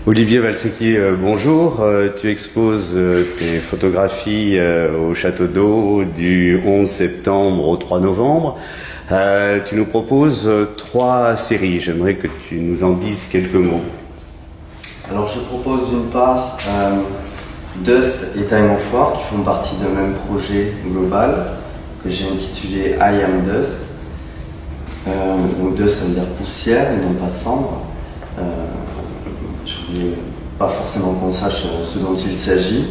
Olivier Valsecki, bonjour. Tu exposes tes photographies au Château d'Eau du 11 septembre au 3 novembre. Tu nous proposes 3 séries. J'aimerais que tu nous en dises quelques mots. Alors je propose d'une part Dust et Time of War qui font partie d'un même projet global que j'ai intitulé I Am Dust. Donc Dust, ça veut dire poussière et non pas cendre. Je voulais pas forcément qu'on sache ce dont il s'agit.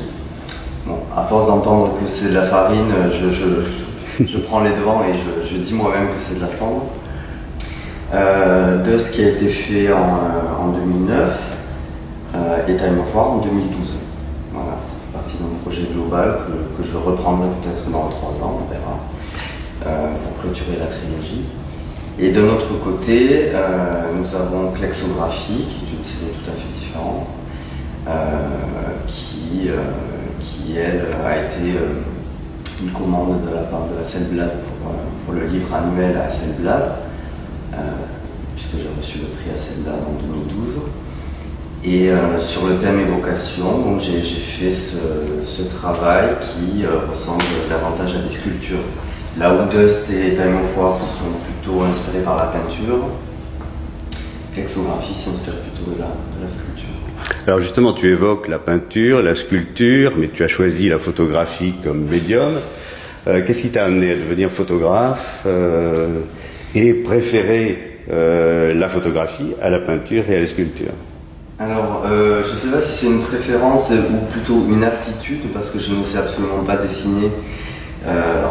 Bon, à force d'entendre que c'est de la farine, je prends les devants et je dis moi-même que c'est de la cendre. Dust qui a été fait en 2009 et Time of War en 2012. Voilà, ça fait partie d'un projet global que je reprendrai peut-être dans 3 ans, on verra, pour clôturer la trilogie. Et de notre côté, nous avons Klexographie, qui est une série tout à fait différente, qui elle, a été une commande de la part de Hasselblad pour le livre annuel à Hasselblad, puisque j'ai reçu le prix Hasselblad en 2012. Et sur le thème évocation, donc j'ai fait ce travail qui ressemble davantage à des sculptures. Là où Dust et Time of War sont plutôt inspirés par la peinture, Klexographie s'inspire plutôt de la sculpture. Alors justement, tu évoques la peinture, la sculpture, mais tu as choisi la photographie comme médium. Qu'est-ce qui t'a amené à devenir photographe et préférer la photographie à la peinture et à la sculpture? Alors, je ne sais pas si c'est une préférence ou plutôt une aptitude, parce que je ne sais absolument pas dessiner,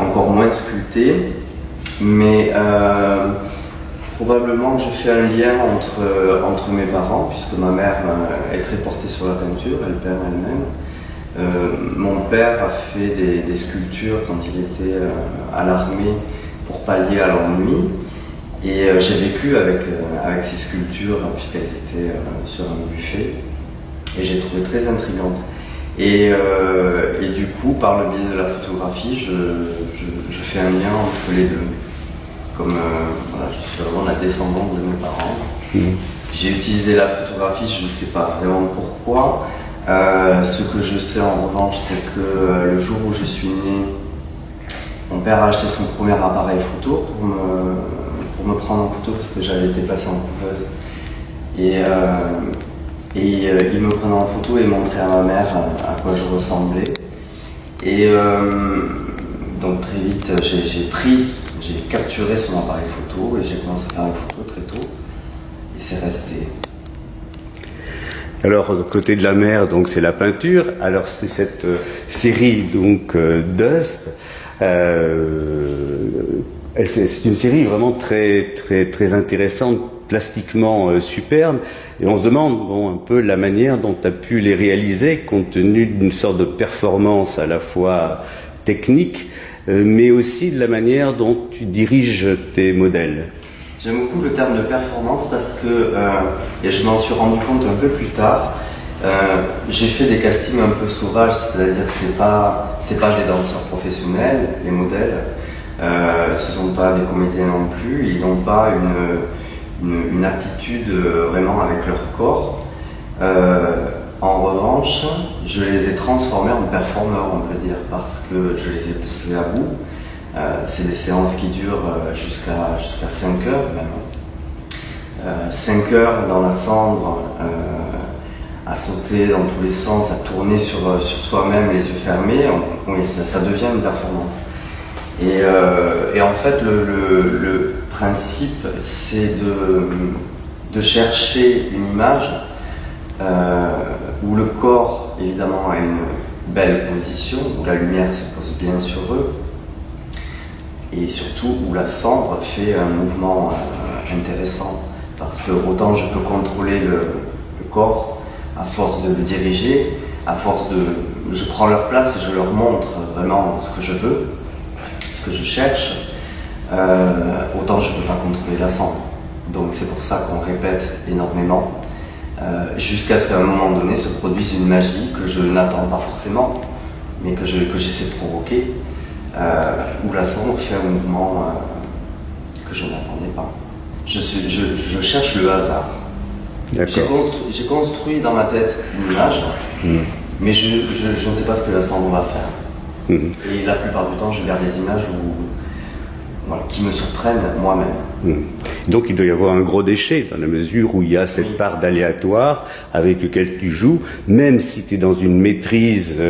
encore moins sculpter, mais probablement que je fais un lien entre mes parents, puisque ma mère est très portée sur la peinture, elle peint elle-même. Mon père a fait des sculptures quand il était à l'armée pour pallier à l'ennui. Et j'ai vécu avec ces sculptures puisqu'elles étaient sur un buffet et j'ai trouvé très intrigantes. Et du coup, par le biais de la photographie, je fais un lien entre les deux. Comme voilà, je suis vraiment la descendance de mes parents. J'ai utilisé la photographie, je ne sais pas vraiment pourquoi. Ce que je sais en revanche, c'est que le jour où je suis né, mon père a acheté son premier appareil photo pour me prendre en photo parce que j'avais été placé en couveuse. Et il me prenait en photo et montrait à ma mère à quoi je ressemblais. Et donc très vite, j'ai capturé son appareil photo et j'ai commencé à faire une photo très tôt. Et c'est resté. Alors, côté de la mer, donc c'est la peinture. Alors c'est cette série donc Dust. C'est une série vraiment très intéressante, plastiquement superbe, et on se demande un peu la manière dont tu as pu les réaliser, compte tenu d'une sorte de performance à la fois technique, mais aussi de la manière dont tu diriges tes modèles. J'aime beaucoup le terme de performance parce que, et je m'en suis rendu compte un peu plus tard, j'ai fait des castings un peu sauvages, c'est-à-dire que c'est pas des danseurs professionnels, les modèles. Ce ne sont pas des comédiens non plus, ils n'ont pas une aptitude vraiment avec leur corps. En revanche, je les ai transformés en performeurs, on peut dire, parce que je les ai poussés à bout. C'est des séances qui durent jusqu'à 5 heures même. 5 heures dans la cendre, à sauter dans tous les sens, à tourner sur soi-même les yeux fermés, ça devient une performance. Et en fait, le principe, c'est de chercher une image où le corps, évidemment, a une belle position, où la lumière se pose bien sur eux, et surtout où la cendre fait un mouvement intéressant. Parce que autant je peux contrôler le corps à force de le diriger, je prends leur place et je leur montre vraiment ce que je veux, ce que je cherche, autant je ne peux pas contrôler la cendre. Donc c'est pour ça qu'on répète énormément, jusqu'à ce qu'à un moment donné se produise une magie que je n'attends pas forcément, mais que j'essaie de provoquer, où la cendre fait un mouvement que je n'attendais pas. Je cherche le hasard. J'ai construit dans ma tête une image, mais je ne sais pas ce que la cendre va faire. Et la plupart du temps, je garde des images qui me surprennent moi-même. Donc il doit y avoir un gros déchet dans la mesure où il y a cette part d'aléatoire avec lequel tu joues, même si tu es dans une maîtrise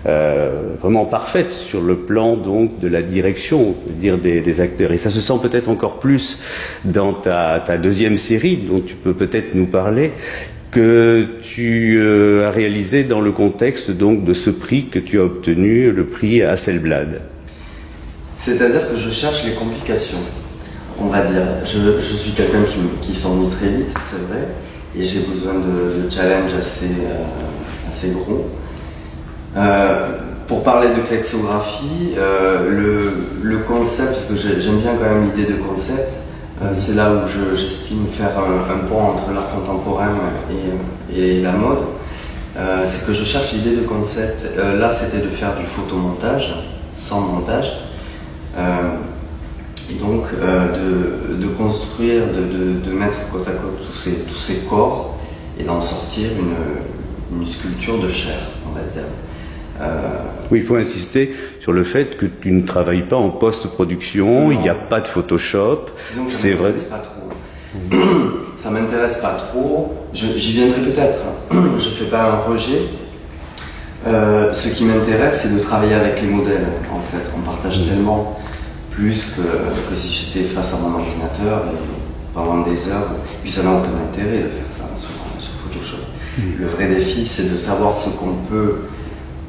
vraiment parfaite sur le plan donc de la direction, dire des acteurs. Et ça se sent peut-être encore plus dans ta deuxième série, dont tu peux peut-être nous parler, que tu as réalisé dans le contexte donc de ce prix que tu as obtenu, le prix Hasselblad. C'est-à-dire que je cherche les complications, on va dire. Je suis quelqu'un qui s'ennuie très vite, c'est vrai, et j'ai besoin de challenges assez gros. Pour parler de klexographie, le concept, parce que j'aime bien quand même l'idée de concept, c'est là où j'estime faire un pont entre l'art contemporain et la mode, c'est que je cherche l'idée de concept. Là, c'était de faire du photomontage, sans montage. Et donc de construire, de mettre côte à côte tous ces corps et d'en sortir une sculpture de chair, on va dire. Oui, il faut insister sur le fait que tu ne travailles pas en post-production, il n'y a pas de Photoshop. C'est vrai. Ça m'intéresse pas trop. J'y viendrai peut-être. Je fais pas un rejet. Ce qui m'intéresse, c'est de travailler avec les modèles. En fait, on partage tellement plus que si j'étais face à mon ordinateur pendant des heures. Puis ça n'a aucun intérêt de faire ça sur Photoshop. Le vrai défi, c'est de savoir ce qu'on peut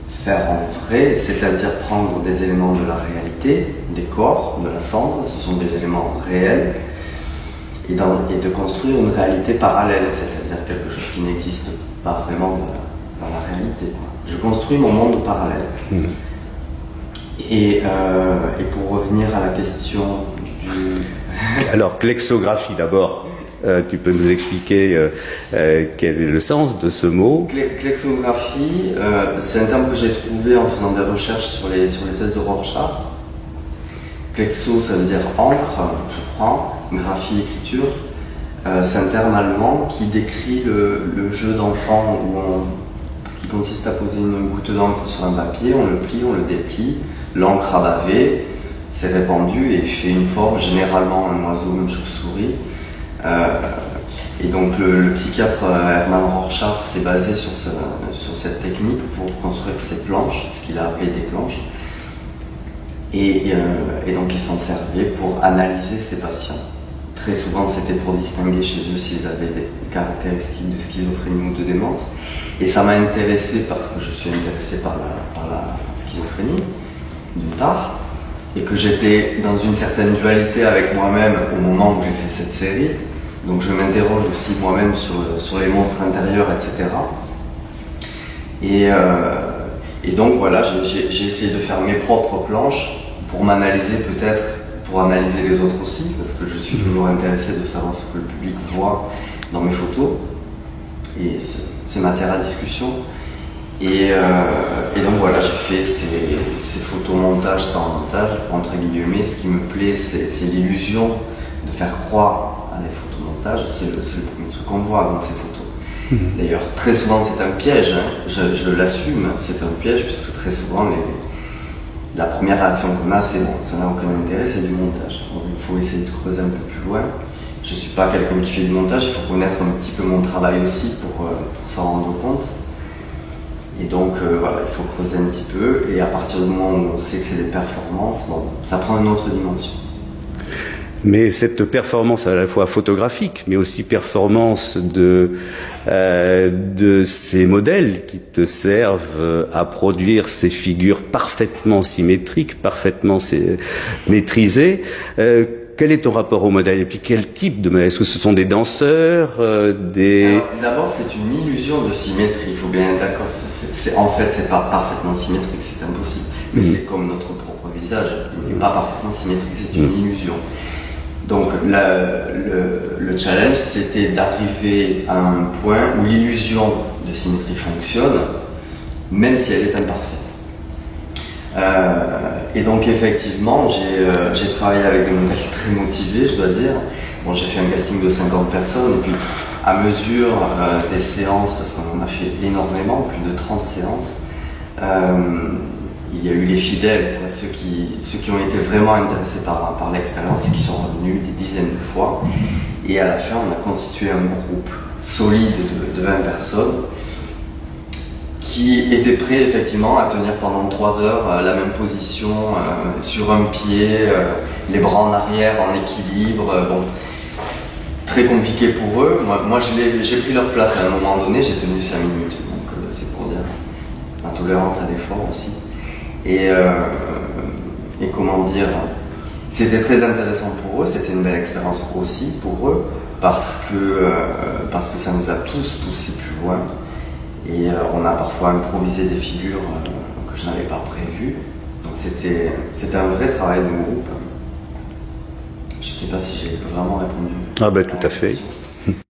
faire en vrai, c'est-à-dire prendre des éléments de la réalité, des corps, de la cendre, ce sont des éléments réels, et de construire une réalité parallèle, c'est-à-dire quelque chose qui n'existe pas vraiment dans la réalité. Je construis mon monde parallèle. Et pour revenir à la question du... Alors, klexographie d'abord. Tu peux nous expliquer quel est le sens de ce mot? Klexographie, c'est un terme que j'ai trouvé en faisant des recherches sur les tests de Rorschach. Klexo, ça veut dire encre, je crois, graphie, écriture. C'est un terme allemand qui décrit le jeu d'enfant qui consiste à poser une goutte d'encre sur un papier, on le plie, on le déplie, l'encre a bavé, s'est répandue et fait une forme, généralement un oiseau, une chauve-souris. Et donc le psychiatre Hermann Rorschach s'est basé sur cette technique pour construire ces planches, ce qu'il a appelé des planches. Et donc il s'en servait pour analyser ses patients. Très souvent c'était pour distinguer chez eux s'ils avaient des caractéristiques de schizophrénie ou de démence. Et ça m'a intéressé parce que je suis intéressé par la schizophrénie, d'une part, et que j'étais dans une certaine dualité avec moi-même au moment où j'ai fait cette série. Donc je m'interroge aussi moi-même sur les monstres intérieurs, etc. Et donc voilà, j'ai essayé de faire mes propres planches pour m'analyser peut-être, pour analyser les autres aussi, parce que je suis toujours intéressé de savoir ce que le public voit dans mes photos. Et c'est matière à discussion. Et donc voilà, j'ai fait ces photomontages sans montage, entre guillemets. Ce qui me plaît, c'est l'illusion de faire croire à des photomontages. C'est le premier truc qu'on voit dans ces photos. D'ailleurs, très souvent c'est un piège, hein. Je l'assume, c'est un piège, puisque très souvent la première réaction qu'on a, c'est bon, ça n'a aucun intérêt, c'est du montage. Donc, il faut essayer de creuser un peu plus loin. Je ne suis pas quelqu'un qui fait du montage, il faut connaître un petit peu mon travail aussi pour s'en rendre compte. Et donc voilà, il faut creuser un petit peu, et à partir du moment où on sait que c'est des performances, bon, ça prend une autre dimension. Mais cette performance à la fois photographique, mais aussi performance de ces modèles qui te servent à produire ces figures parfaitement symétriques, parfaitement maîtrisées. Quel est ton rapport au modèle? Et puis quel type de modèle? Est-ce que ce sont des danseurs, D'abord, c'est une illusion de symétrie, il faut bien être d'accord. En fait, c'est pas parfaitement symétrique, c'est impossible. Mais c'est comme notre propre visage, il n'est pas parfaitement symétrique, c'est une illusion. Donc le challenge, c'était d'arriver à un point où l'illusion de symétrie fonctionne, même si elle est imparfaite. Et donc effectivement, j'ai travaillé avec des modèles très motivés, je dois dire. Bon, j'ai fait un casting de 50 personnes, et puis à mesure des séances, parce qu'on en a fait énormément, plus de 30 séances, il y a eu les fidèles, quoi, ceux qui ont été vraiment intéressés par l'expérience et qui sont revenus des dizaines de fois. Et à la fin, on a constitué un groupe solide de 20 personnes qui étaient prêts effectivement à tenir pendant 3 heures la même position, sur un pied, les bras en arrière, en équilibre. Bon, très compliqué pour eux. Moi j'ai pris leur place à un moment donné, j'ai tenu 5 minutes. Donc c'est pour dire la tolérance à l'effort aussi. Et comment dire, c'était très intéressant pour eux, c'était une belle expérience aussi pour eux, parce que ça nous a tous poussés plus loin. Et on a parfois improvisé des figures que je n'avais pas prévues. Donc c'était un vrai travail de groupe. Je ne sais pas si j'ai vraiment répondu. Ah ben tout à fait.